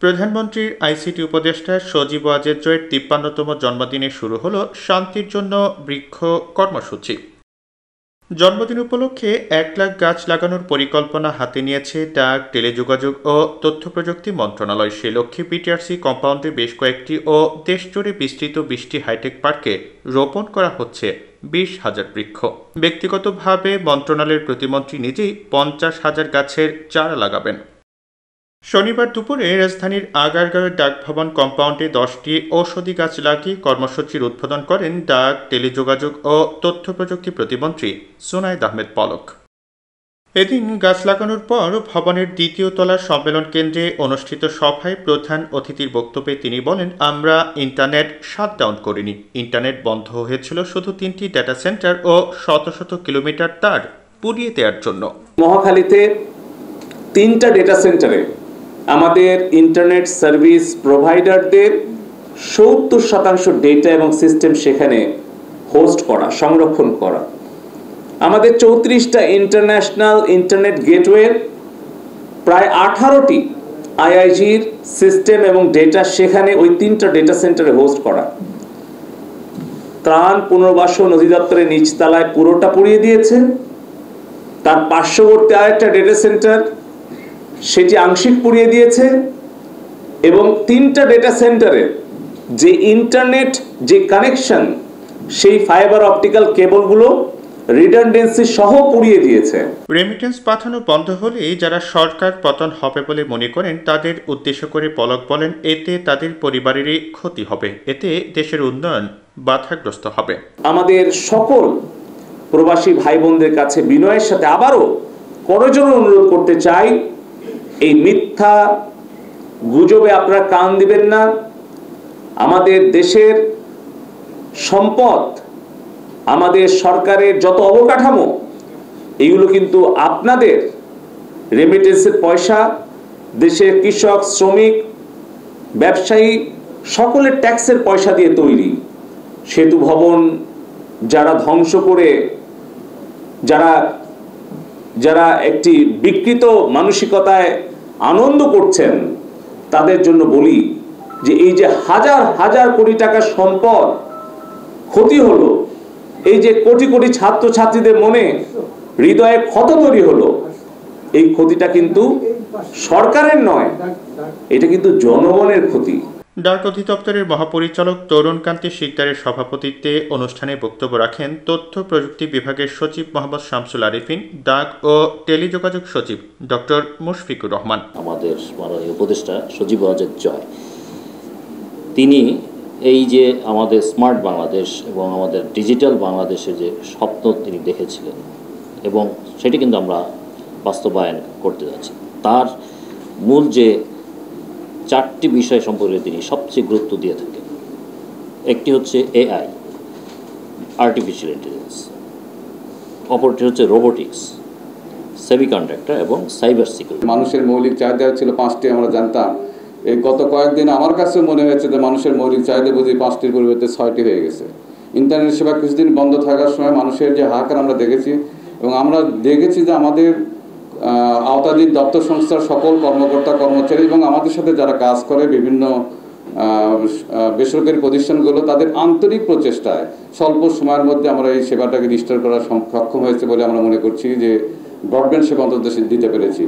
প্রধানমন্ত্রীর আইসিটি উপদেষ্টা সজীব ওয়াজেদ জয়ের ৫৩তম জন্মদিনে শুরু হলো শান্তির জন্য বৃক্ষ কর্মসূচি। জন্মদিন উপলক্ষে ১,০০,০০০ গাছ লাগানোর পরিকল্পনা হাতে নিয়েছে ডাক, টেলিযোগাযোগ ও তথ্য প্রযুক্তি মন্ত্রণালয়। সে লক্ষ্যে বিটিআরসি কম্পাউন্ডে বেশ কয়েকটি ও দেশজুড়ে বিস্তৃত ২০টি হাইটেক পার্কে রোপণ করা হচ্ছে ২০,০০০ বৃক্ষ। ব্যক্তিগতভাবে মন্ত্রণালয়ের প্রতিমন্ত্রী নিজেই ৫০,০০০ গাছের চারা লাগাবেন। শনিবার দুপুরে রাজধানীর আগারগাঁওয়ের ডাকভবন কম্পাউন্ডে ১০টি ঔষধি গাছ লাগিয়ে কর্মসূচির উদ্বোধন করেন ডাক, টেলিযোগাযোগ ও তথ্য প্রযুক্তি প্রতিমন্ত্রী সুনায়েদ আহমেদ পলক। এদিন গাছ লাগানোর পর ভবনের ২য় তলার সম্মেলন কেন্দ্রে অনুষ্ঠিত সভায় প্রধান অতিথির বক্তব্যে তিনি বলেন, আমরা ইন্টারনেট শাটডাউন করিনি। ইন্টারনেট বন্ধ হয়েছিল শুধু ৩টি ডেটা সেন্টার ও শত শত কিলোমিটার তার পুড়িয়ে দেওয়ার জন্য। মহাখালীতে ৩টা ডেটা সেন্টারে আমাদের ইন্টারনেট সার্ভিস প্রোভাইডারদের ৭০% ডেটা এবং সিস্টেম সেখানে হোস্ট করা, সংরক্ষণ করা। আমাদের ৩৪টা ইন্টারন্যাশনাল ইন্টারনেট গেটওয়ের প্রায় 18টি আইআইজির সিস্টেম এবং ডেটা সেখানে ওই 3টা ডেটা সেন্টারে হোস্ট করা। ত্রাণ পুনর্বাসন অধিদপ্তরের নিচতলায় পুরোটা পুড়িয়ে দিয়েছে। তার পার্শ্ববর্তী আরেকটা ডেটা সেন্টার সেটি আংশিক পুড়িয়ে দিয়েছে এবং 3টা ডেটা সেন্টারে যে ইন্টারনেট যে কানেকশন সেই ফাইবার অপটিক্যাল কেবলগুলো রিডান্ডেন্সি সহ পুড়িয়ে দিয়েছে। রেমিটেন্স পাঠানো বন্ধ হলে যারা সরকার পতন হবে বলে মনে করেন তাদের উদ্দেশ্য করে পলক বলেন, এতে তাদের পরিবারেরই ক্ষতি হবে, এতে দেশের উন্নয়ন বাধাগ্রস্ত হবে। আমাদের সকল প্রবাসী ভাই বোনদের কাছে বিনয়ের সাথে আবারও করজোড়ে অনুরোধ করতে চাই, এই মিথ্যা গুজবে আপনারা কান দিবেন না। আমাদের দেশের সম্পদ, আমাদের সরকারের যত অবকাঠামো, এগুলো কিন্তু আপনাদের রেমিটেন্সের পয়সা, দেশের কৃষক, শ্রমিক, ব্যবসায়ী সকলের ট্যাক্সের পয়সা দিয়ে তৈরি। সেতু ভবন যারা ধ্বংস করে, যারা একটি বিকৃত মানসিকতায় আনন্দ করছেন, তাদের জন্য বলি যে এই যে হাজার হাজার কোটি টাকার সম্পদ ক্ষতি হলো, এই যে কোটি কোটি ছাত্রছাত্রীদের মনে হৃদয়ে ক্ষত তৈরি হলো, এই ক্ষতিটা কিন্তু সরকারের নয়, এটা কিন্তু জনগণের ক্ষতি। ডাক অধিদপ্তরের মহাপরিচালক তরুণকান্তি শিকদারের সভাপতিত্বে অনুষ্ঠানে বক্তব্য রাখেন তথ্য প্রযুক্তি বিভাগের সচিব মোহাম্মদ শামসুল আরিফিন, ডাক ও টেলিযোগাযোগ সচিব ডক্টর মুশফিকুর রহমান। আমাদের মাননীয় উপদেষ্টা সজীব ওয়াজেদ জয়, তিনি এই যে আমাদের স্মার্ট বাংলাদেশ এবং আমাদের ডিজিটাল বাংলাদেশে যে স্বপ্ন তিনি দেখেছিলেন এবং সেটি কিন্তু আমরা বাস্তবায়ন করতে যাচ্ছি, তার মূল যে 4টি বিষয় সম্পর্কে তিনি সবচেয়ে গুরুত্ব দিয়ে থাকেন। একটি হচ্ছে এআই, আর্টিফিশিয়াল ইন্টেলিজেন্স, অপরটি হচ্ছে রোবোটিক্স, সেমিকন্ডাক্টর এবং সাইবার সিকিউরিটি। মানুষের মৌলিক চাহিদা ছিল 5টি, আমরা জানতাম। এই গত কয়েকদিন আমার কাছে মনে হয়েছে যে মানুষের মৌলিক চাহিদা বুঝি 5টির পরিবর্তে 6টি হয়ে গেছে। ইন্টারনেট সেবা কিছুদিন বন্ধ থাকার সময় মানুষের যে হাহাকার আমরা দেখেছি, এবং আমরা দেখেছি যে আমাদের আওতাধীন দপ্তর সংস্থার সকল কর্মকর্তা কর্মচারী এবং আমাদের সাথে যারা কাজ করে বিভিন্ন বেসরকারি প্রতিষ্ঠানগুলো, তাদের আন্তরিক প্রচেষ্টায় স্বল্প সময়ের মধ্যে আমরা এই সেবাটাকে রিস্টোর করা সক্ষম হয়েছে বলে আমরা মনে করছি যে ব্রডব্যান্ড সেবা অন্তত দিতে পেরেছি।